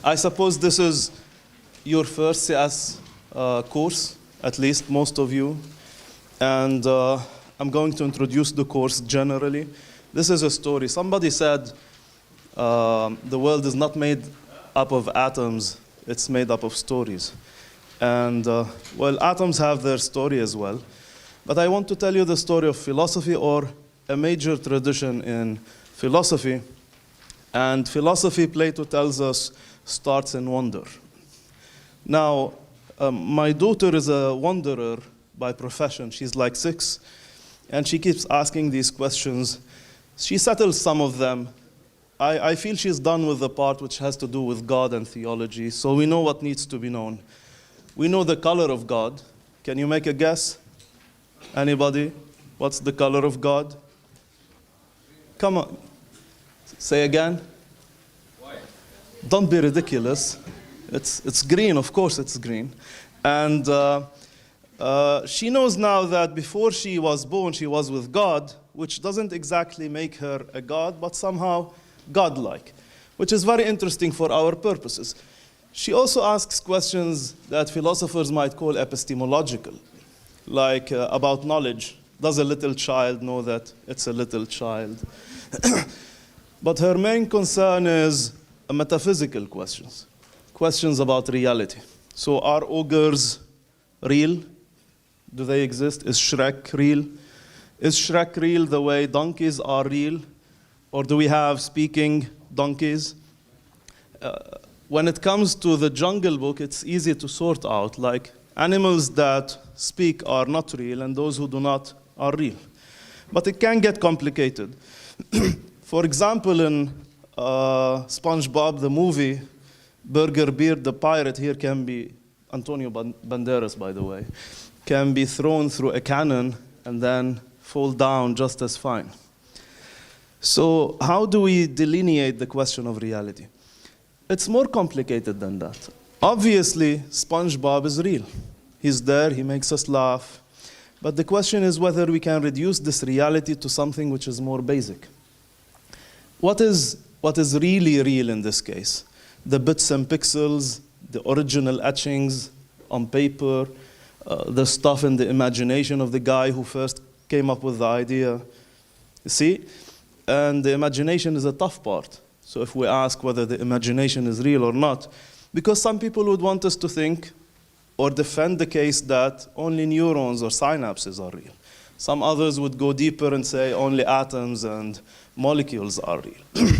I suppose this is your first CS course, at least most of you. And I'm going to introduce the course generally. This is a story. Somebody said the world is not made up of atoms, it's made up of stories. And well, atoms have their story as well. But I want to tell you the story of philosophy, or a major tradition in philosophy. And philosophy, Plato tells us, starts in wonder. Now, my daughter is a wanderer by profession. She's like 6, and she keeps asking these questions. She settles some of them. I feel she's done with the part which has to do with God and theology, so we know what needs to be known. We know the color of God. Can you make a guess? Anybody? What's the color of God? Come on. Say again. White. Don't be ridiculous. It's green, of course it's green. And she knows now that before she was born, she was with God, which doesn't exactly make her a god, but somehow godlike, which is very interesting for our purposes. She also asks questions that philosophers might call epistemological, like about knowledge. Does a little child know that it's a little child? But her main concern is metaphysical questions, questions about reality. So are ogres real? Do they exist? Is Shrek real? Is Shrek real the way donkeys are real? Or do we have speaking donkeys? When it comes to the Jungle Book, it's easy to sort out, like animals that speak are not real and those who do not are real. But it can get complicated. For example, in SpongeBob, the movie, Burger Beard, the pirate, here can be, Antonio Banderas, by the way, can be thrown through a cannon and then fall down just as fine. So how do we delineate the question of reality? It's more complicated than that. Obviously, SpongeBob is real. He's there, he makes us laugh. But the question is whether we can reduce this reality to something which is more basic. What is really real in this case? The bits and pixels, the original etchings on paper, the stuff in the imagination of the guy who first came up with the idea. You see? And the imagination is a tough part. So if we ask whether the imagination is real or not, because some people would want us to think or defend the case that only neurons or synapses are real. Some others would go deeper and say only atoms and molecules are real.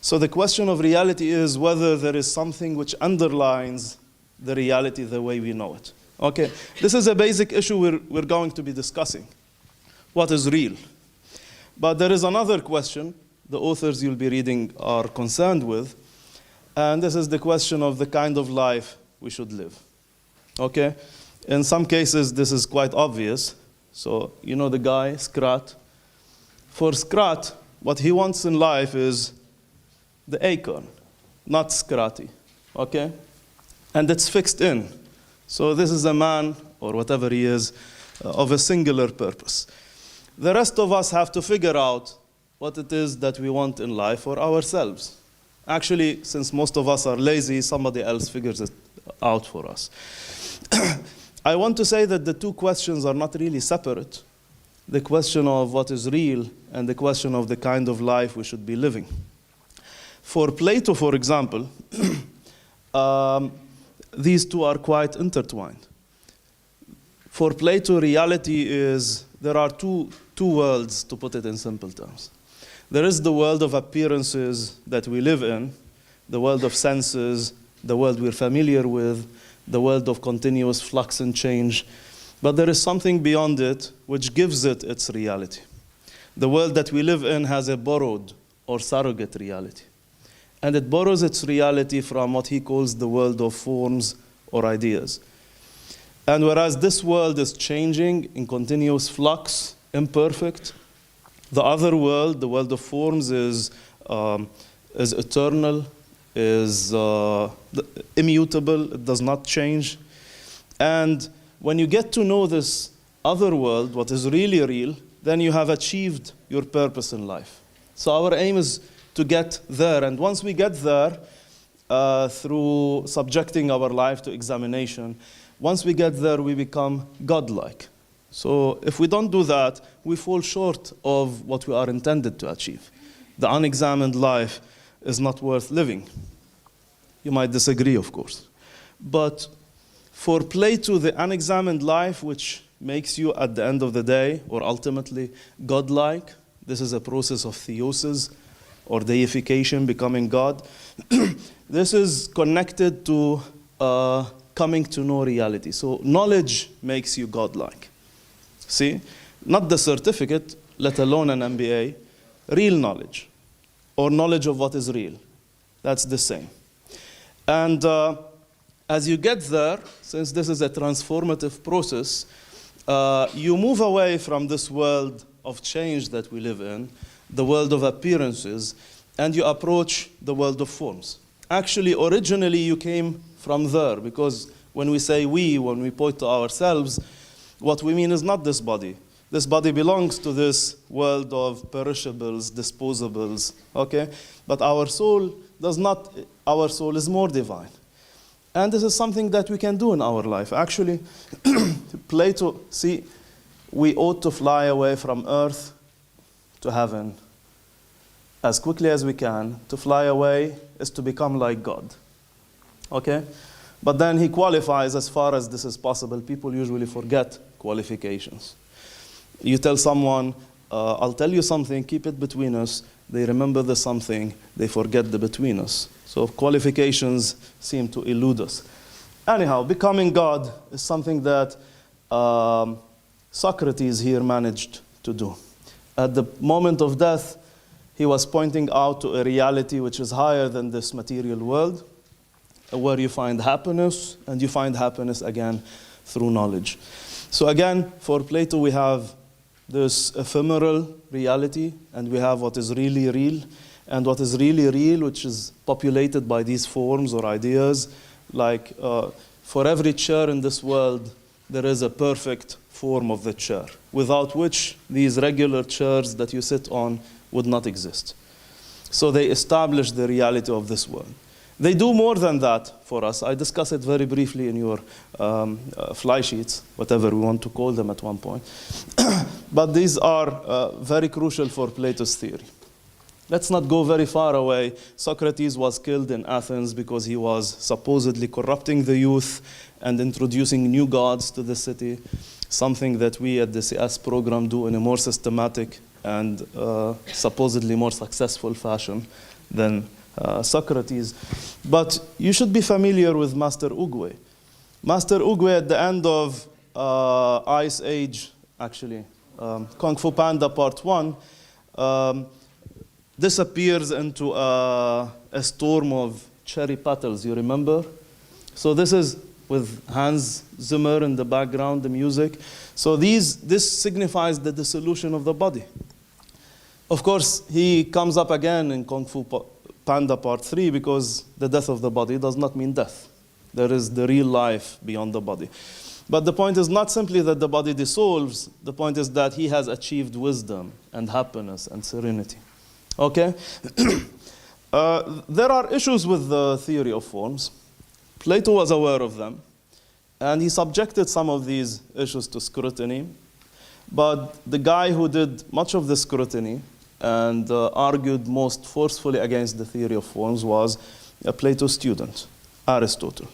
So the question of reality is whether there is something which underlines the reality the way we know it. Okay, this is a basic issue we're going to be discussing. What is real? But there is another question the authors you'll be reading are concerned with, and this is the question of the kind of life we should live. Okay? In some cases, this is quite obvious. So, you know the guy, Scrat. For Scrat, what he wants in life is the acorn, not Scratty. Okay? And it's fixed in. So this is a man, or whatever he is, of a singular purpose. The rest of us have to figure out what it is that we want in life for ourselves. Actually, since most of us are lazy, somebody else figures it out for us. I want to say that the two questions are not really separate. The question of what is real and the question of the kind of life we should be living. For Plato, for example, these two are quite intertwined. For Plato, reality is, there are two worlds, to put it in simple terms. There is the world of appearances that we live in, the world of senses, the world we're familiar with, the world of continuous flux and change. But there is something beyond it which gives it its reality. The world that we live in has a borrowed or surrogate reality. And it borrows its reality from what he calls the world of forms or ideas. And whereas this world is changing in continuous flux, imperfect, the other world, the world of forms, is eternal, is immutable, it does not change. And when you get to know this other world, what is really real, then you have achieved your purpose in life. So our aim is to get there, and once we get there, through subjecting our life to examination. Once we get there, we become godlike. So if we don't do that, we fall short of what we are intended to achieve. The unexamined life is not worth living. You might disagree, of course. But for Plato, the unexamined life, which makes you at the end of the day, or ultimately godlike, this is a process of theosis, or deification, becoming God. This is connected to coming to know reality. So knowledge makes you godlike. See? Not the certificate, let alone an MBA, real knowledge, or knowledge of what is real. That's the same. And as you get there, since this is a transformative process, you move away from this world of change that we live in, the world of appearances, and you approach the world of forms. Actually, originally you came from there, because when we say we, when we point to ourselves, what we mean is not this body. This body belongs to this world of perishables, disposables, okay? But our soul does not, our soul is more divine. And this is something that we can do in our life. Actually, Plato, see, we ought to fly away from earth to heaven as quickly as we can. To fly away is to become like God, okay? But then he qualifies as far as this is possible. People usually forget qualifications. You tell someone, I'll tell you something, keep it between us. They remember the something, they forget the between us. So qualifications seem to elude us. Anyhow, becoming God is something that Socrates here managed to do. At the moment of death, he was pointing out to a reality which is higher than this material world, where you find happiness, and you find happiness again through knowledge. So again, for Plato, we have this ephemeral reality, and we have what is really real. And what is really real, which is populated by these forms or ideas, like for every chair in this world, there is a perfect form of the chair, without which these regular chairs that you sit on would not exist. So they establish the reality of this world. They do more than that for us. I discuss it very briefly in your fly sheets, whatever we want to call them at one point. But these are very crucial for Plato's theory. Let's not go very far away. Socrates was killed in Athens because he was supposedly corrupting the youth and introducing new gods to the city, something that we at the CS program do in a more systematic and supposedly more successful fashion than Socrates. But you should be familiar with Master Oogway. Master Oogway at the end of Ice Age, actually, Kung Fu Panda Part 1, disappears into a storm of cherry petals, you remember? So this is with Hans Zimmer in the background, the music. So this signifies the dissolution of the body. Of course, he comes up again in Kung Fu Panda Part 3 because the death of the body does not mean death. There is the real life beyond the body. But the point is not simply that the body dissolves. The point is that he has achieved wisdom and happiness and serenity. Okay? There are issues with the theory of forms. Plato was aware of them, and he subjected some of these issues to scrutiny. But the guy who did much of the scrutiny and argued most forcefully against the theory of forms was a Plato student, Aristotle.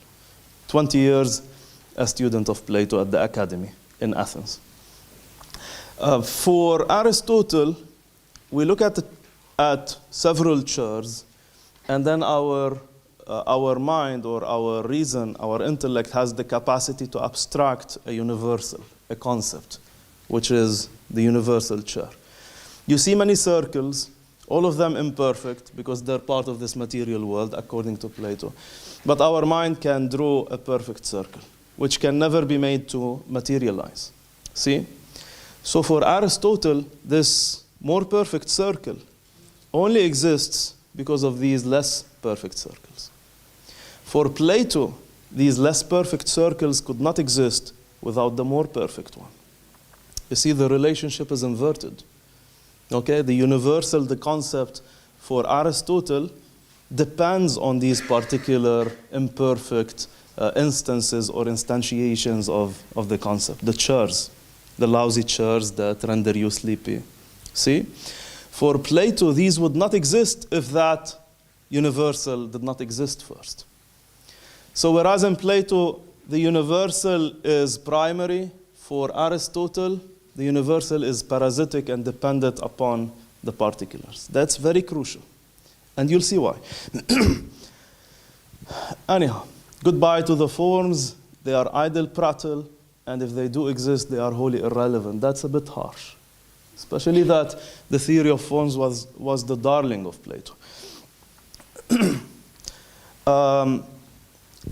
20 years a student of Plato at the academy in Athens. For Aristotle, we look at several chairs, and then our mind or our reason, our intellect has the capacity to abstract a universal, a concept, which is the universal chair. You see many circles, all of them imperfect because they're part of this material world, according to Plato. But our mind can draw a perfect circle, which can never be made to materialize. See? So for Aristotle, this more perfect circle only exists because of these less perfect circles. For Plato, these less perfect circles could not exist without the more perfect one. You see, the relationship is inverted. Okay, the universal, the concept for Aristotle depends on these particular imperfect instances or instantiations of the concept, the chairs, the lousy chairs that render you sleepy. See? For Plato, these would not exist if that universal did not exist first. So whereas in Plato, the universal is primary, for Aristotle, the universal is parasitic and dependent upon the particulars. That's very crucial. And you'll see why. Anyhow, goodbye to the forms. They are idle prattle, and if they do exist, they are wholly irrelevant. That's a bit harsh, especially that the theory of forms was the darling of Plato.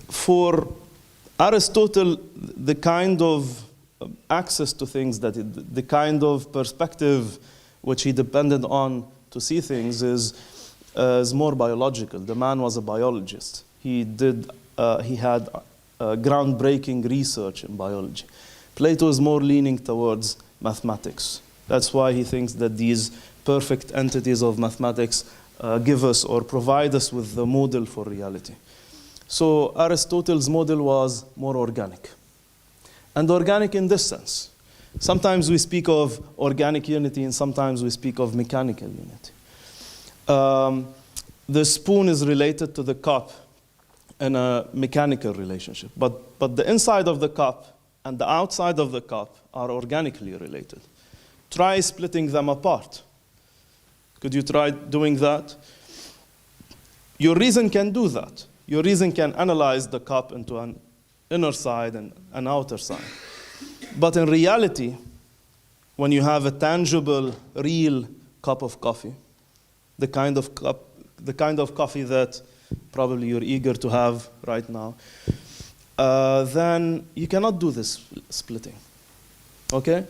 For Aristotle, the kind of access to things, the kind of perspective which he depended on to see things is more biological. The man was a biologist. He had groundbreaking research in biology. Plato is more leaning towards mathematics. That's why he thinks that these perfect entities of mathematics give us or provide us with the model for reality. So Aristotle's model was more organic. And organic in this sense. Sometimes we speak of organic unity and sometimes we speak of mechanical unity. The spoon is related to the cup in a mechanical relationship. But the inside of the cup and the outside of the cup are organically related. Try splitting them apart. Could you try doing that? Your reason can do that. Your reason can analyze the cup into an inner side and an outer side. But in reality, when you have a tangible, real cup of coffee, the kind of coffee that probably you're eager to have right now, then you cannot do this splitting. Okay?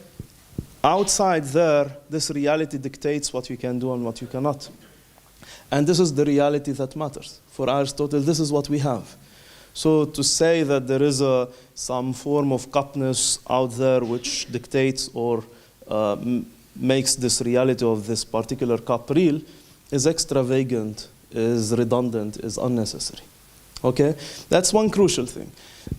Outside there, this reality dictates what you can do and what you cannot. And this is the reality that matters. For Aristotle, this is what we have. So to say that there is some form of cupness out there which dictates or makes this reality of this particular cup real is extravagant, is redundant, is unnecessary. Okay? That's one crucial thing.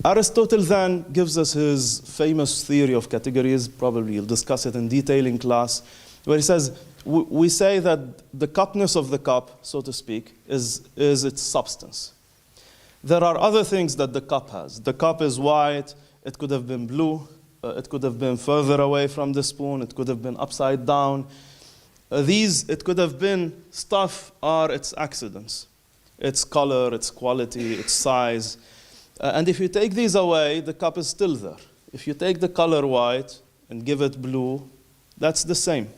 Aristotle then gives us his famous theory of categories. Probably you'll discuss it in detail in class, where he says, we say that the cupness of the cup, so to speak, is its substance. There are other things that the cup has. The cup is white, it could have been blue, it could have been further away from the spoon, it could have been upside down. It could have been stuff are its accidents. Its color, its quality, its size. And if you take these away, the cup is still there. If you take the color white and give it blue, that's the same.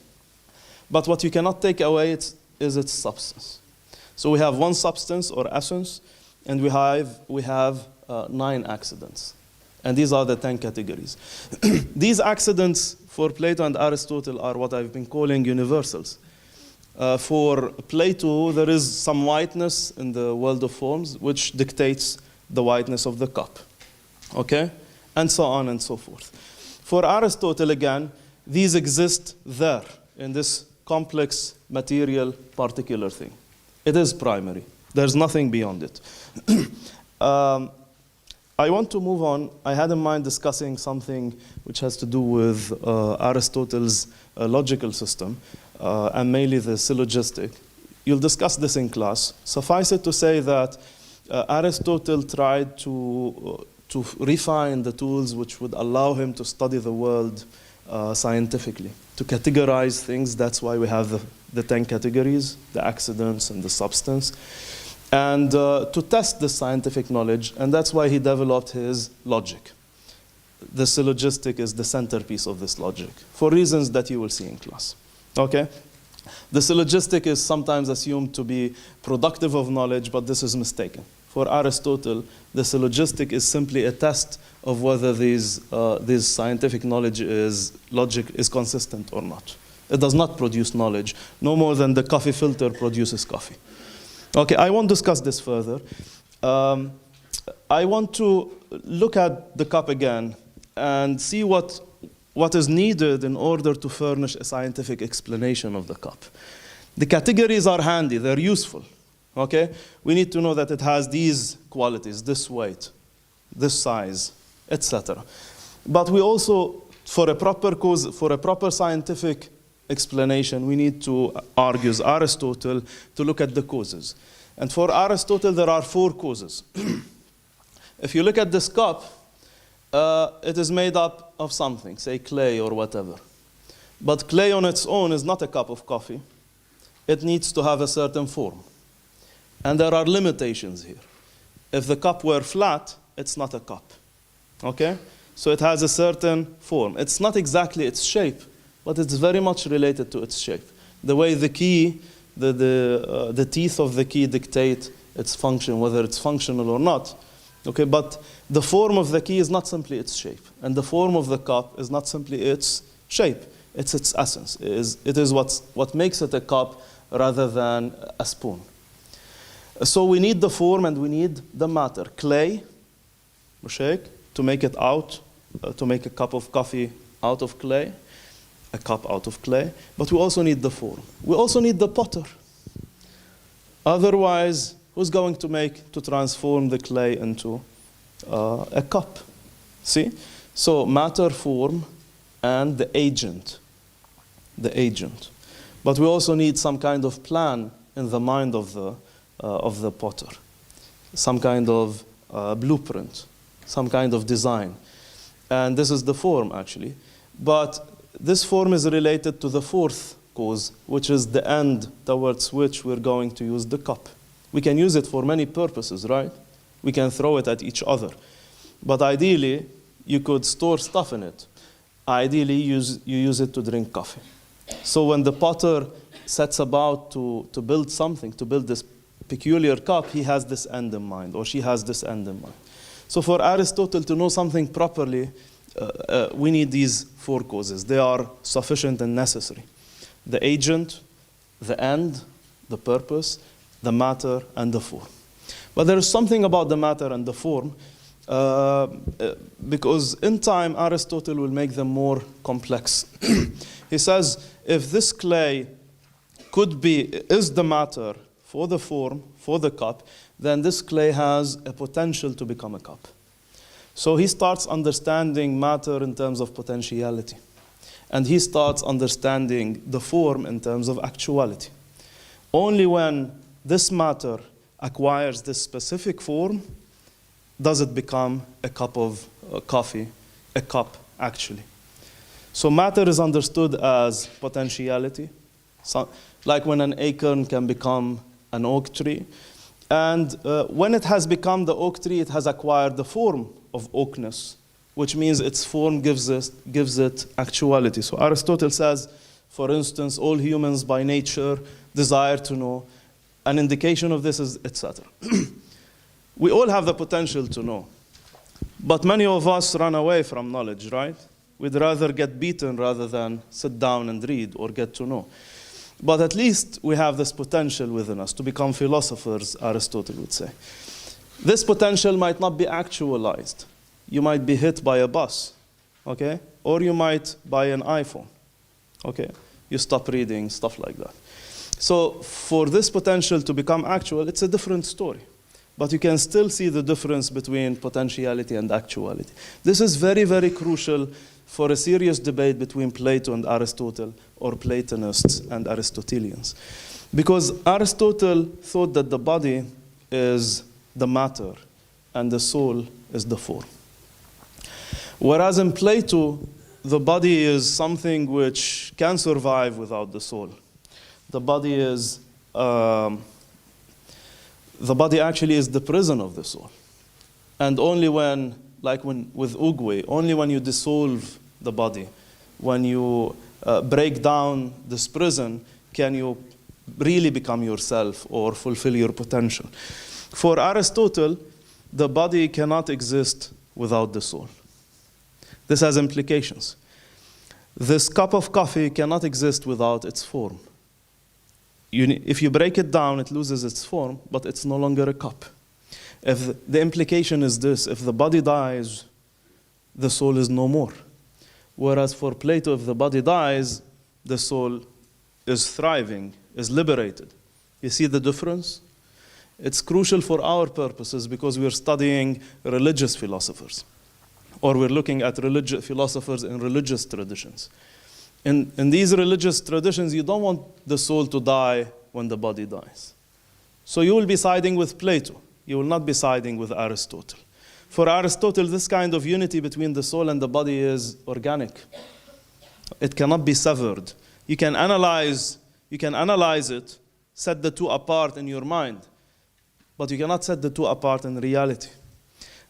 But what you cannot take away is its substance. So we have one substance or essence, and we have 9 accidents. And these are the 10 categories. These accidents for Plato and Aristotle are what I've been calling universals. For Plato, there is some whiteness in the world of forms, which dictates the whiteness of the cup. Okay? And so on and so forth. For Aristotle, again, these exist there in this complex material particular thing. It is primary. There's nothing beyond it. I want to move on. I had in mind discussing something which has to do with Aristotle's logical system, and mainly the syllogistic. You'll discuss this in class. Suffice it to say that Aristotle tried to refine the tools which would allow him to study the world scientifically, to categorize things. That's why we have the 10 categories, the accidents and the substance, and to test the scientific knowledge, and that's why he developed his logic. The syllogistic is the centerpiece of this logic, for reasons that you will see in class. Okay? The syllogistic is sometimes assumed to be productive of knowledge, but this is mistaken. For Aristotle, the syllogistic is simply a test of whether this scientific logic is consistent or not. It does not produce knowledge, no more than the coffee filter produces coffee. Okay, I won't discuss this further. I want to look at the cup again and see what is needed in order to furnish a scientific explanation of the cup. The categories are handy, they're useful. Okay? We need to know that it has these qualities, this weight, this size, etc. But we also, for a proper scientific explanation, we need to, argues Aristotle, to look at the causes. And for Aristotle, there are 4 causes. If you look at this cup, it is made up of something, say clay or whatever. But clay on its own is not a cup of coffee. It needs to have a certain form. And there are limitations here. If the cup were flat, it's not a cup. Okay? So it has a certain form. It's not exactly its shape, but it's very much related to its shape. The way the key, the teeth of the key dictate its function, whether it's functional or not. Okay, but the form of the key is not simply its shape, and the form of the cup is not simply its shape. It's its essence. It is what makes it a cup rather than a spoon. So we need the form and we need the matter. Clay, to make it out, to make a cup of coffee out of clay, a cup out of clay, but we also need the form. We also need the potter. Otherwise, who's going to transform the clay into a cup? See? So matter, form, and the agent. The agent. But we also need some kind of plan in the mind of the potter. Some kind of blueprint, some kind of design. And this is the form, actually. But this form is related to the 4th cause, which is the end towards which we're going to use the cup. We can use it for many purposes, right? We can throw it at each other. But ideally, you could store stuff in it. Ideally, you use it to drink coffee. So when the potter sets about to build something, to build this peculiar cup, he has this end in mind, or she has this end in mind. So for Aristotle to know something properly, we need these 4 causes. They are sufficient and necessary. The agent, the end, the purpose, the matter, and the form. But there is something about the matter and the form, because in time, Aristotle will make them more complex. He says, if this clay is the matter for the form, for the cup, then this clay has a potential to become a cup. So he starts understanding matter in terms of potentiality. And he starts understanding the form in terms of actuality. Only when this matter acquires this specific form does it become a cup of coffee, a cup actually. So matter is understood as potentiality, so, like when an acorn can become an oak tree. And when it has become the oak tree, it has acquired the form of oakness, which means its form gives it actuality. So Aristotle says, for instance, all humans by nature desire to know. An indication of this is etc. We all have the potential to know. But many of us run away from knowledge, right? We'd rather get beaten rather than sit down and read or get to know. But at least we have this potential within us to become philosophers, Aristotle would say. This potential might not be actualized. You might be hit by a bus, okay? Or you might buy an iPhone, okay? You stop reading, stuff like that. So for this potential to become actual, it's a different story. But you can still see the difference between potentiality and actuality. This is very, very crucial for a serious debate between Plato and Aristotle, or Platonists and Aristotelians. Because Aristotle thought that the body is the matter and the soul is the form. Whereas in Plato, the body is something which can survive without the soul. The body actually is the prison of the soul. And only when, with Uguay, only when you dissolve the body, when you break down this prison, can you really become yourself or fulfill your potential. For Aristotle, the body cannot exist without the soul. This has implications. This cup of coffee cannot exist without its form. If you break it down, it loses its form, but it's no longer a cup. If the implication is this, if the body dies, the soul is no more. Whereas for Plato, if the body dies, the soul is thriving, is liberated. You see the difference? It's crucial for our purposes because we're studying religious philosophers, or we're looking at religious philosophers in religious traditions. In these religious traditions, you don't want the soul to die when the body dies. So you will be siding with Plato. You will not be siding with Aristotle. For Aristotle, this kind of unity between the soul and the body is organic. It cannot be severed. You can analyze it, set the two apart in your mind, but you cannot set the two apart in reality.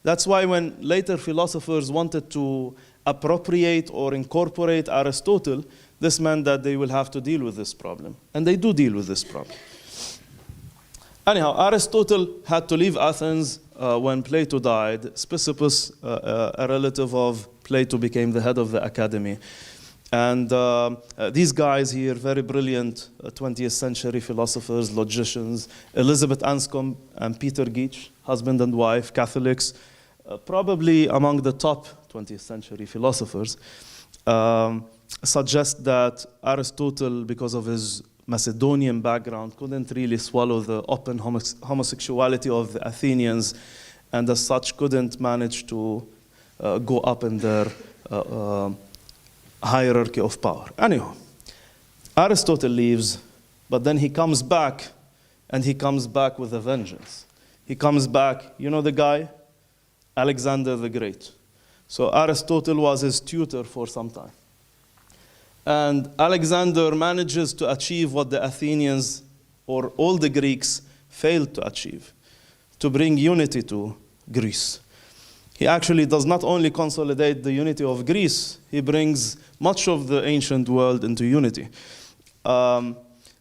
That's why when later philosophers wanted to appropriate or incorporate Aristotle, this meant that they will have to deal with this problem. And they do deal with this problem. Anyhow, Aristotle had to leave Athens when Plato died. Speusippus, a relative of Plato, became the head of the academy. And these guys here, very brilliant 20th century philosophers, logicians, Elizabeth Anscombe and Peter Geach, husband and wife, Catholics, probably among the top 20th century philosophers, suggest that Aristotle, because of his Macedonian background, couldn't really swallow the open homosexuality of the Athenians, and as such couldn't manage to go up in their hierarchy of power. Anyhow, Aristotle leaves, but then he comes back, and he comes back with a vengeance. He comes back, you know the guy? Alexander the Great. So Aristotle was his tutor for some time. And Alexander manages to achieve what the Athenians or all the Greeks failed to achieve, to bring unity to Greece. He actually does not only consolidate the unity of Greece, he brings much of the ancient world into unity.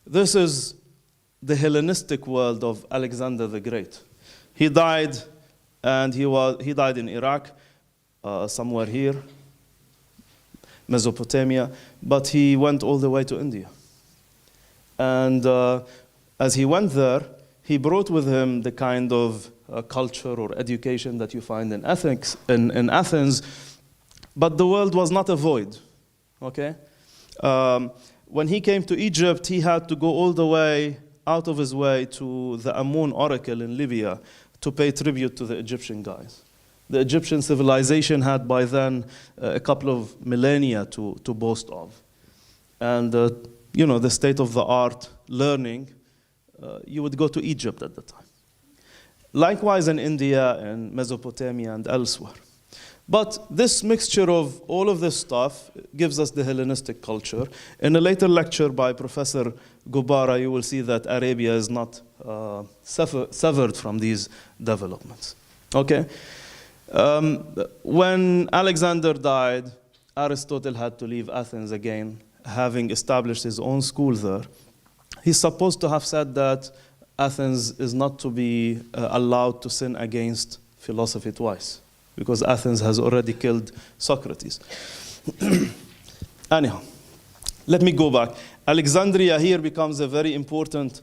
This is the Hellenistic world of Alexander the Great. He died, and he died in Iraq, somewhere here, Mesopotamia, but he went all the way to India. And as he went there, he brought with him the kind of culture or education that you find in Athens, but the world was not a void, okay? When he came to Egypt, he had to go all the way, out of his way, to the Amun oracle in Libya to pay tribute to the Egyptian guys. The Egyptian civilization had by then a couple of millennia to boast of. And, the state-of-the-art learning, you would go to Egypt at the time. Likewise in India and Mesopotamia and elsewhere. But this mixture of all of this stuff gives us the Hellenistic culture. In a later lecture by Professor Gubara, you will see that Arabia is not severed from these developments. Okay? When Alexander died, Aristotle had to leave Athens again, having established his own school there. He's supposed to have said that Athens is not to be allowed to sin against philosophy twice, because Athens has already killed Socrates. Anyhow, let me go back. Alexandria here becomes a very important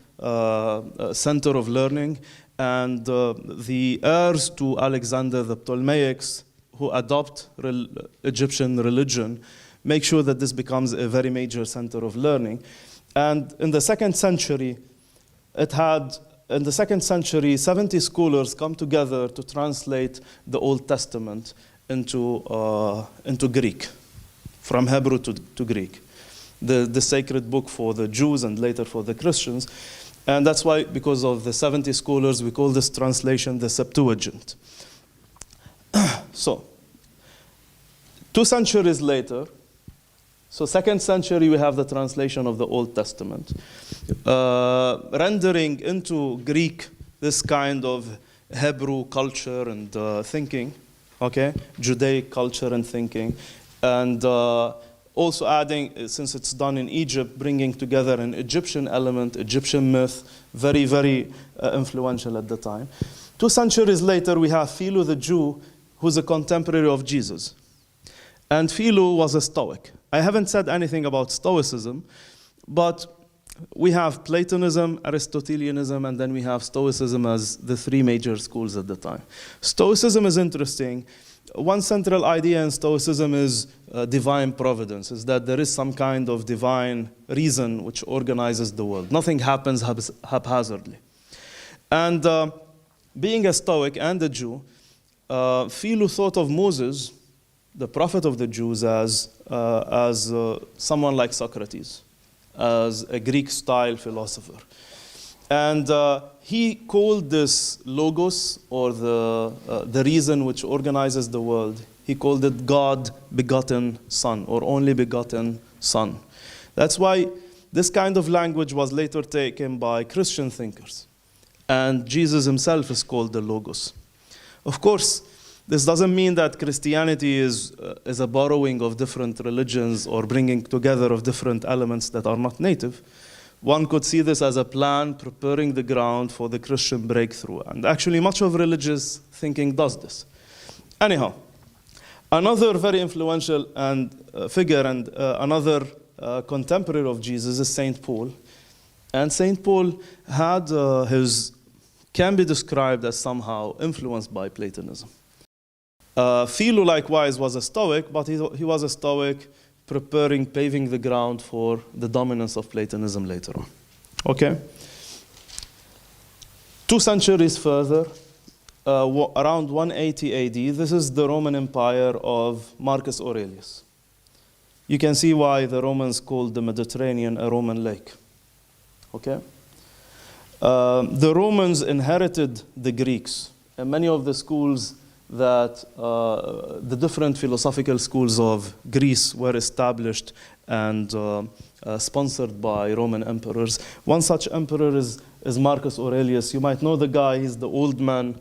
center of learning, and the heirs to Alexander, the Ptolemaics, who adopt Egyptian religion, make sure that this becomes a very major center of learning. And in the 2nd century, 70 scholars come together to translate the Old Testament into Greek, from Hebrew to Greek, the sacred book for the Jews and later for the Christians. And that's why, because of the 70 scholars, we call this translation the Septuagint. So, 2 centuries later, so 2nd century, we have the translation of the Old Testament, rendering into Greek this kind of Hebrew culture and thinking, okay, Judaic culture and thinking, and also adding, since it's done in Egypt, bringing together an Egyptian element, Egyptian myth, very, very influential at the time. 2 centuries later, we have Philo the Jew, who's a contemporary of Jesus. And Philo was a Stoic. I haven't said anything about Stoicism, but we have Platonism, Aristotelianism, and then we have Stoicism as the 3 major schools at the time. Stoicism is interesting. One central idea in Stoicism is divine providence, is that there is some kind of divine reason which organizes the world. Nothing happens haphazardly. And being a Stoic and a Jew, Philo thought of Moses, the prophet of the Jews, as someone like Socrates, as a Greek-style philosopher. And he called this logos, or the reason which organizes the world, he called it God-begotten Son, or only begotten Son. That's why this kind of language was later taken by Christian thinkers. And Jesus himself is called the Logos. Of course, this doesn't mean that Christianity is a borrowing of different religions or bringing together of different elements that are not native. One could see this as a plan preparing the ground for the Christian breakthrough. And actually, much of religious thinking does this. Anyhow, another very influential figure and another contemporary of Jesus is St. Paul. And St. Paul had can be described as somehow influenced by Platonism. Philo, likewise, was a Stoic, but he was a Stoic paving the ground for the dominance of Platonism later on. Okay? 2 centuries further, around 180 AD, this is the Roman Empire of Marcus Aurelius. You can see why the Romans called the Mediterranean a Roman lake. Okay? The Romans inherited the Greeks, and many of the schools that the different philosophical schools of Greece were established and sponsored by Roman emperors. One such emperor is Marcus Aurelius. You might know the guy. He's the old man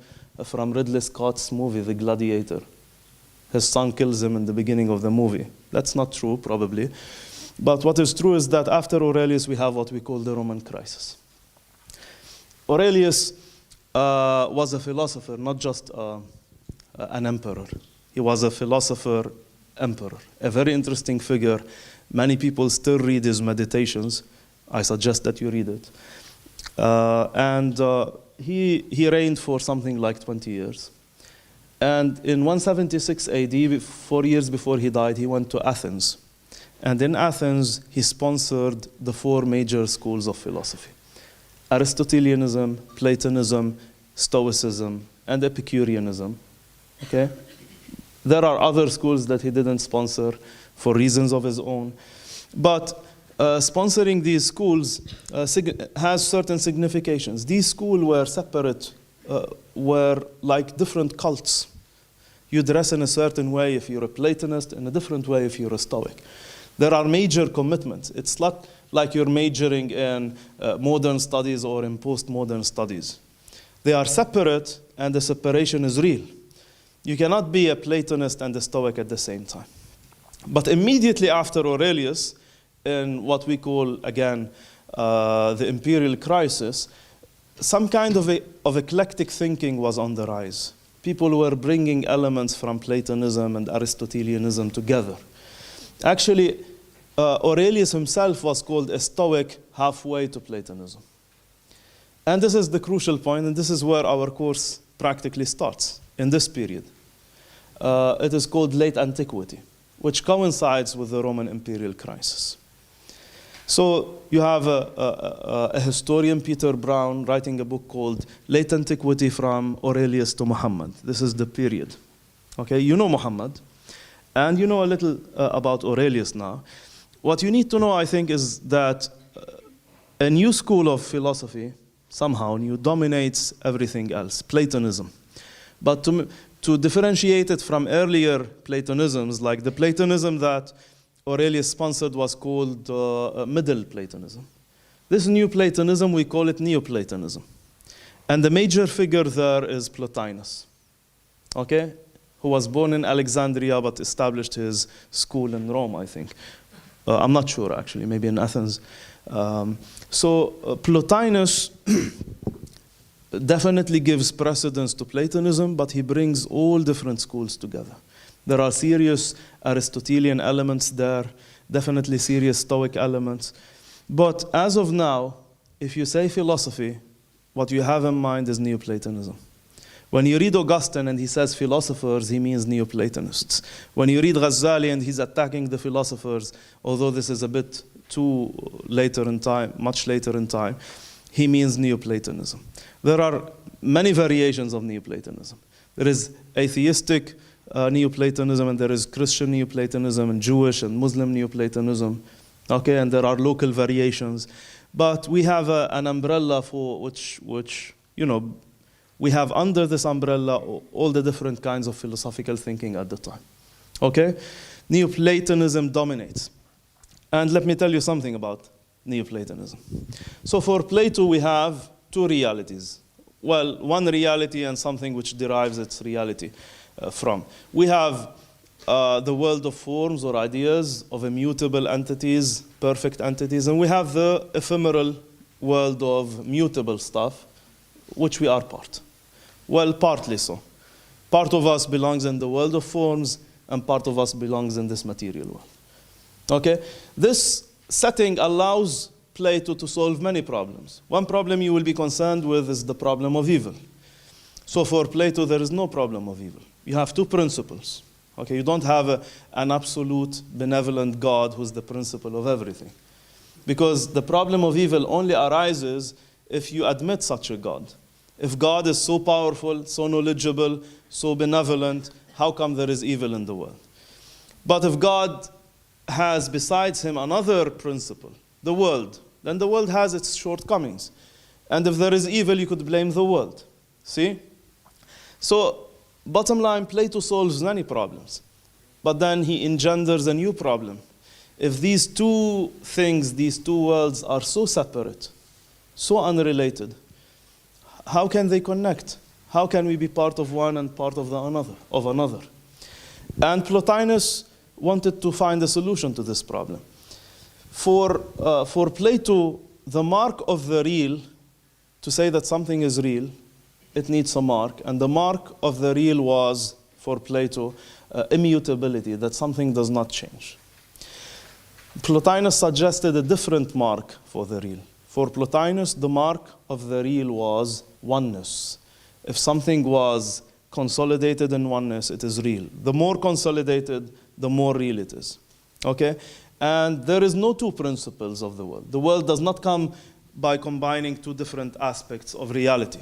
from Ridley Scott's movie, The Gladiator. His son kills him in the beginning of the movie. That's not true, probably. But what is true is that after Aurelius, we have what we call the Roman crisis. Aurelius was a philosopher, not just an emperor. He was a philosopher emperor, a very interesting figure. Many people still read his meditations. I suggest that you read it. He reigned for something like 20 years. And in 176 AD, 4 years before he died, he went to Athens. And in Athens, he sponsored the 4 major schools of philosophy: Aristotelianism, Platonism, Stoicism, and Epicureanism. Okay? There are other schools that he didn't sponsor for reasons of his own. But sponsoring these schools has certain significations. These schools were separate, were like different cults. You dress in a certain way if you're a Platonist, in a different way if you're a Stoic. There are major commitments. It's not like you're majoring in modern studies or in postmodern studies. They are separate, and the separation is real. You cannot be a Platonist and a Stoic at the same time. But immediately after Aurelius, in what we call, again, the imperial crisis, some kind of eclectic thinking was on the rise. People were bringing elements from Platonism and Aristotelianism together. Actually, Aurelius himself was called a Stoic halfway to Platonism. And this is the crucial point, and this is where our course practically starts, in this period. It is called late antiquity, which coincides with the Roman imperial crisis. So you have a historian, Peter Brown, writing a book called Late Antiquity from Aurelius to Muhammad. This is the period. Okay, you know Muhammad, and you know a little about Aurelius now. What you need to know, I think, is that a new school of philosophy, somehow new, dominates everything else, Platonism. But to differentiate it from earlier Platonisms, like the Platonism that Aurelius sponsored was called Middle Platonism. This new Platonism, we call it Neoplatonism. And the major figure there is Plotinus, okay, who was born in Alexandria but established his school in Rome, I think. I'm not sure, actually, maybe in Athens. Plotinus definitely gives precedence to Platonism, but he brings all different schools together. There are serious Aristotelian elements there, definitely serious Stoic elements. But as of now, if you say philosophy, what you have in mind is Neoplatonism. When you read Augustine and he says philosophers, he means Neoplatonists. When you read Ghazali and he's attacking the philosophers, although this is a bit too later in time, much later in time, he means Neoplatonism. There are many variations of Neoplatonism. There is atheistic Neoplatonism, and there is Christian Neoplatonism, and Jewish and Muslim Neoplatonism. Okay, and there are local variations. But we have an umbrella for which we have under this umbrella all the different kinds of philosophical thinking at the time. Okay? Neoplatonism dominates. And let me tell you something about Neoplatonism. So for Plato, we have two realities. Well, one reality and something which derives its reality from. We have the world of forms or ideas of immutable entities, perfect entities, and we have the ephemeral world of mutable stuff, which we are part. Well, partly so. Part of us belongs in the world of forms, and part of us belongs in this material world. Okay? This setting allows Plato to solve many problems. One problem you will be concerned with is the problem of evil. So for Plato, there is no problem of evil. You have two principles. Okay? You don't have an absolute benevolent God who's the principle of everything. Because the problem of evil only arises if you admit such a God. If God is so powerful, so knowledgeable, so benevolent, how come there is evil in the world? But if God has besides him another principle, the world, then the world has its shortcomings. And if there is evil, you could blame the world. See? So, bottom line, Plato solves many problems. But then he engenders a new problem. If these two things, these two worlds are so separate, so unrelated, how can they connect? How can we be part of one and part of another? And Plotinus wanted to find a solution to this problem. For Plato, the mark of the real, to say that something is real, it needs a mark. And the mark of the real was, for Plato, immutability, that something does not change. Plotinus suggested a different mark for the real. For Plotinus, the mark of the real was oneness. If something was consolidated in oneness, it is real. The more consolidated, the more real it is. Okay? And there is no two principles of the world. The world does not come by combining two different aspects of reality.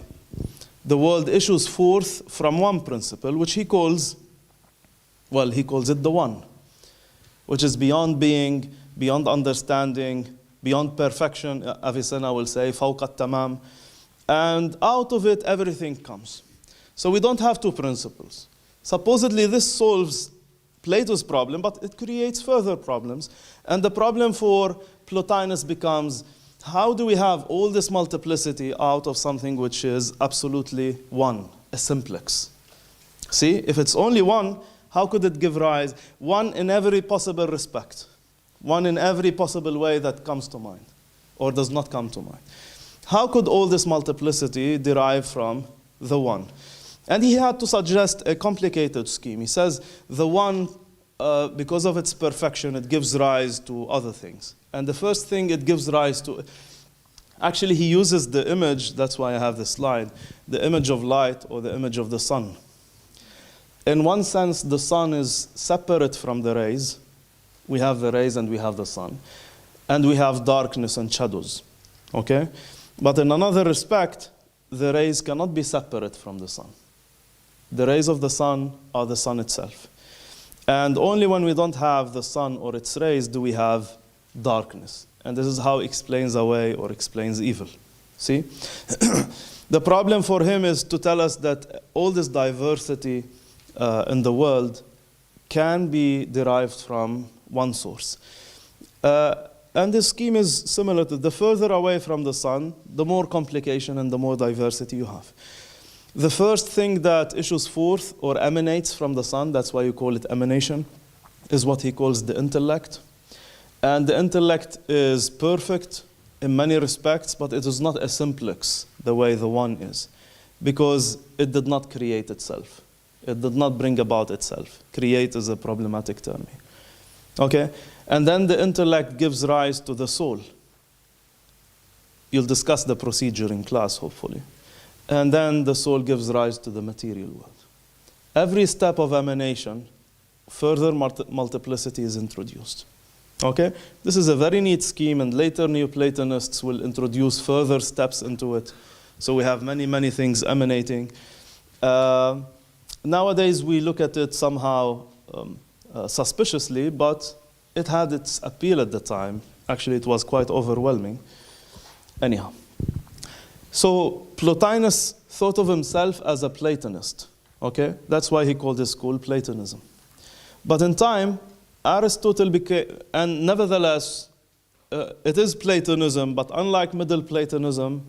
The world issues forth from one principle, which he calls it the one, which is beyond being, beyond understanding, beyond perfection, Avicenna will say, فوق التمام. And out of it, everything comes. So we don't have two principles. Supposedly, this solves Plato's problem, but it creates further problems. And the problem for Plotinus becomes, how do we have all this multiplicity out of something which is absolutely one, a simplex? See, if it's only one, how could it give rise? One in every possible respect. One in every possible way that comes to mind, or does not come to mind. How could all this multiplicity derive from the one? And he had to suggest a complicated scheme. He says the one, because of its perfection, it gives rise to other things. And the first thing it gives rise to, actually he uses the image, that's why I have this slide, the image of light or the image of the sun. In one sense, the sun is separate from the rays. We have the rays and we have the sun. And we have darkness and shadows. Okay? But in another respect, the rays cannot be separate from the sun. The rays of the sun are the sun itself. And only when we don't have the sun or its rays do we have darkness. And this is how he explains away or explains evil. See? The problem for him is to tell us that all this diversity in the world can be derived from one source. And this scheme is similar to the further away from the sun, the more complication and the more diversity you have. The first thing that issues forth or emanates from the sun, that's why you call it emanation, is what he calls the intellect. And the intellect is perfect in many respects, but it is not a simplex the way the one is, because it did not create itself. It did not bring about itself. Create is a problematic term. Okay? And then the intellect gives rise to the soul. You'll discuss the procedure in class, hopefully. And then the soul gives rise to the material world. Every step of emanation, further multiplicity is introduced. Okay? This is a very neat scheme, and later Neoplatonists will introduce further steps into it So we have many, many things emanating. Nowadays, we look at it somehow suspiciously, but it had its appeal at the time. Actually, it was quite overwhelming. Anyhow. So Plotinus thought of himself as a Platonist. Okay? That's why he called his school Platonism. But in time, Aristotle became, and nevertheless, it is Platonism, but unlike Middle Platonism,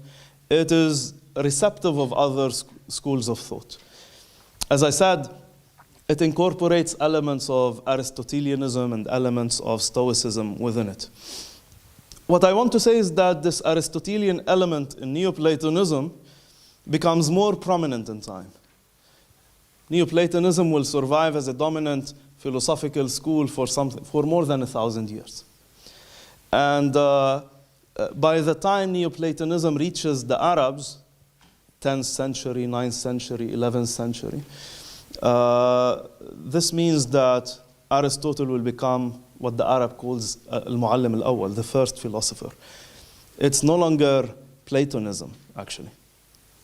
it is receptive of other schools of thought. As I said, it incorporates elements of Aristotelianism and elements of Stoicism within it. What I want to say is that this Aristotelian element in Neoplatonism becomes more prominent in time. Neoplatonism will survive as a dominant philosophical school for more than 1,000 years. And by the time Neoplatonism reaches the Arabs, 10th century, 9th century, 11th century, this means that Aristotle will become what the Arab calls al-Muallim al-Awwal, the first philosopher. It's no longer Platonism, actually.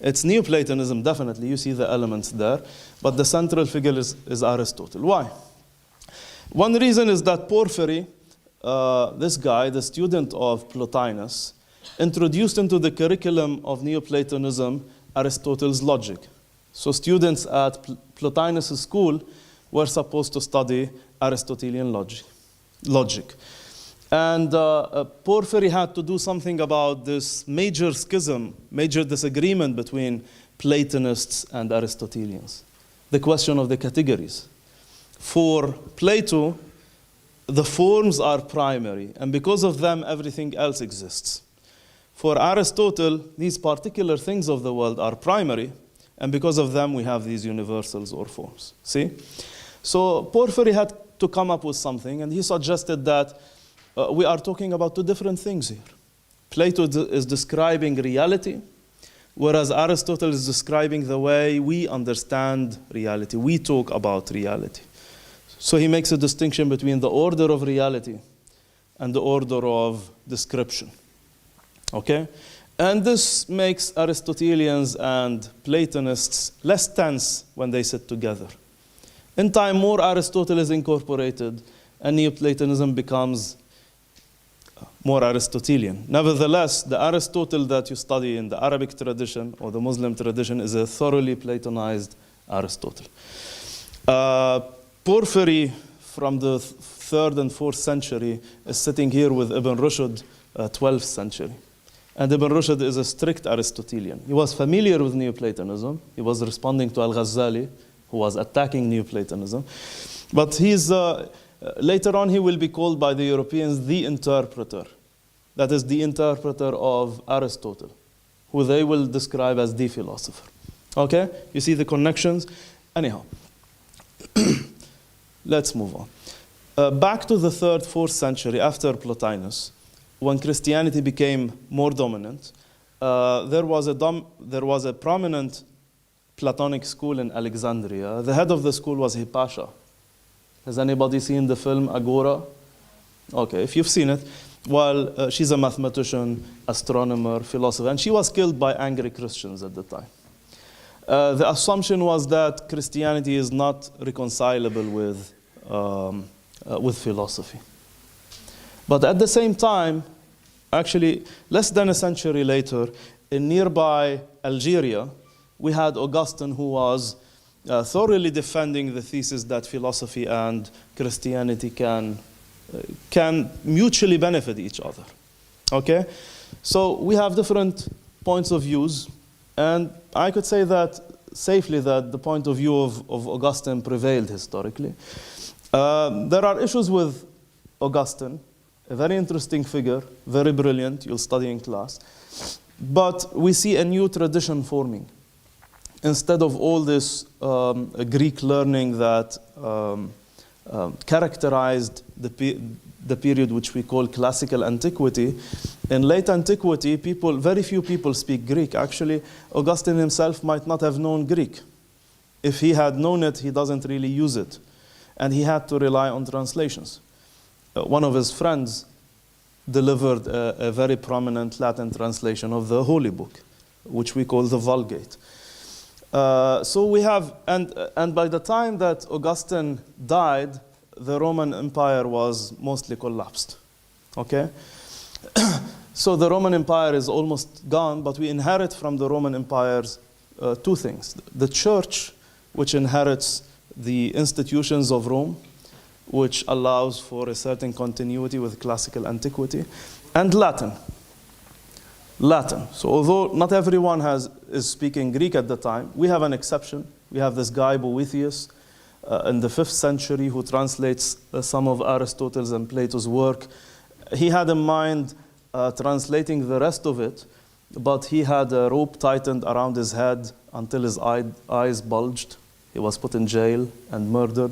It's Neoplatonism, definitely. You see the elements there. But the central figure is Aristotle. Why? One reason is that Porphyry, this guy, the student of Plotinus, introduced into the curriculum of Neoplatonism Aristotle's logic. So students at Plotinus' school were supposed to study Aristotelian logic. And Porphyry had to do something about this major schism, major disagreement between Platonists and Aristotelians. The question of the categories. For Plato, the forms are primary, and because of them, everything else exists. For Aristotle, these particular things of the world are primary, and because of them, we have these universals or forms. See? So Porphyry had to come up with something, and he suggested that we are talking about two different things here. Plato is describing reality, whereas Aristotle is describing the way we understand reality. We talk about reality. So he makes a distinction between the order of reality and the order of description. Okay? And this makes Aristotelians and Platonists less tense when they sit together. In time, more Aristotle is incorporated, and Neoplatonism becomes more Aristotelian. Nevertheless, the Aristotle that you study in the Arabic tradition or the Muslim tradition is a thoroughly Platonized Aristotle. Porphyry from the 3rd and 4th century is sitting here with Ibn Rushd, 12th century. And Ibn Rushd is a strict Aristotelian. He was familiar with Neoplatonism. He was responding to Al-Ghazali, who was attacking Neoplatonism. But later on, he will be called by the Europeans the interpreter. That is the interpreter of Aristotle, who they will describe as the philosopher. Okay? You see the connections? Anyhow, let's move on. Back to the 3rd, 4th century, after Plotinus, when Christianity became more dominant, there was a prominent Platonic school in Alexandria. The head of the school was Hypatia. Has anybody seen the film Agora? Okay, if you've seen it, well, she's a mathematician, astronomer, philosopher, and she was killed by angry Christians at the time. The assumption was that Christianity is not reconcilable with philosophy. But at the same time, actually, less than a century later, in nearby Algeria, we had Augustine, who was thoroughly defending the thesis that philosophy and Christianity can mutually benefit each other. Okay? So we have different points of views, and I could say that safely that the point of view of Augustine prevailed historically. There are issues with Augustine, a very interesting figure, very brilliant, you'll study in class. But we see a new tradition forming. Instead of all this Greek learning that characterized the period which we call classical antiquity, in late antiquity, very few people speak Greek. Actually, Augustine himself might not have known Greek. If he had known it, he doesn't really use it. And he had to rely on translations. One of his friends delivered a very prominent Latin translation of the Holy Book. which we call the Vulgate. So we have, and by the time that Augustine died, the Roman Empire was mostly collapsed. Okay? So the Roman Empire is almost gone, but we inherit from the Roman empires two things. The church, which inherits the institutions of Rome, which allows for a certain continuity with classical antiquity, and Latin. Latin. So although not everyone is speaking Greek at the time, we have an exception. We have this guy, Boethius, in the 5th century, who translates some of Aristotle's and Plato's work. He had in mind translating the rest of it, but he had a rope tightened around his head until his eyes bulged. He was put in jail and murdered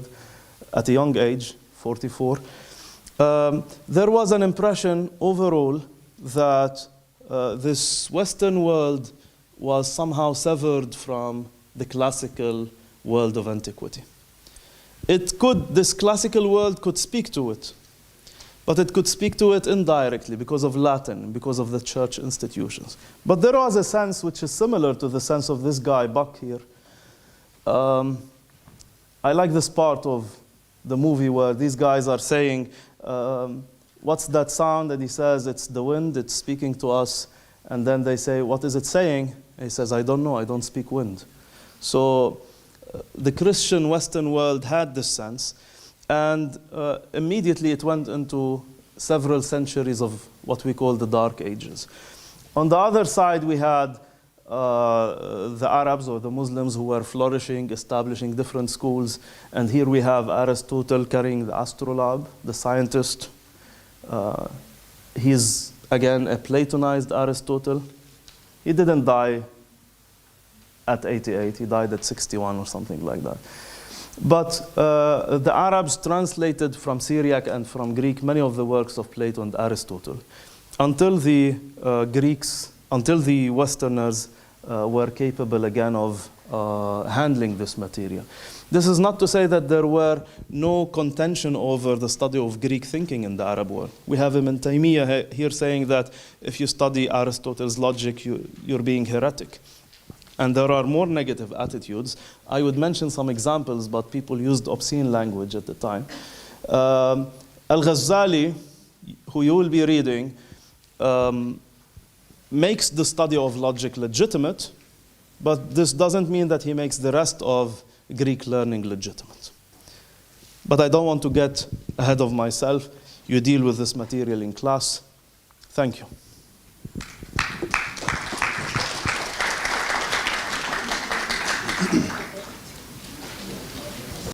at a young age, 44. There was an impression overall that this Western world was somehow severed from the classical world of antiquity. This classical world could speak to it, but it could speak to it indirectly because of Latin, because of the church institutions. But there was a sense which is similar to the sense of this guy, Buck, here. I like this part of the movie where these guys are saying, what's that sound? And he says, it's the wind, it's speaking to us. And then they say, what is it saying? And he says, I don't know, I don't speak wind. So the Christian Western world had this sense. And immediately it went into several centuries of what we call the Dark Ages. On the other side, we had the Arabs or the Muslims who were flourishing, establishing different schools. And here we have Aristotle carrying the astrolabe, the scientist. He's, again, a Platonized Aristotle. He didn't die at 88. He died at 61 or something like that. But the Arabs translated from Syriac and from Greek many of the works of Plato and Aristotle until the until the Westerners were capable again of handling this material. This is not to say that there were no contention over the study of Greek thinking in the Arab world. We have Ibn Taymiyyah here saying that if you study Aristotle's logic, you're being heretic. And there are more negative attitudes. I would mention some examples, but people used obscene language at the time. Al-Ghazali, who you will be reading, makes the study of logic legitimate, but this doesn't mean that he makes the rest of Greek learning legitimate. But I don't want to get ahead of myself. You deal with this material in class. Thank you.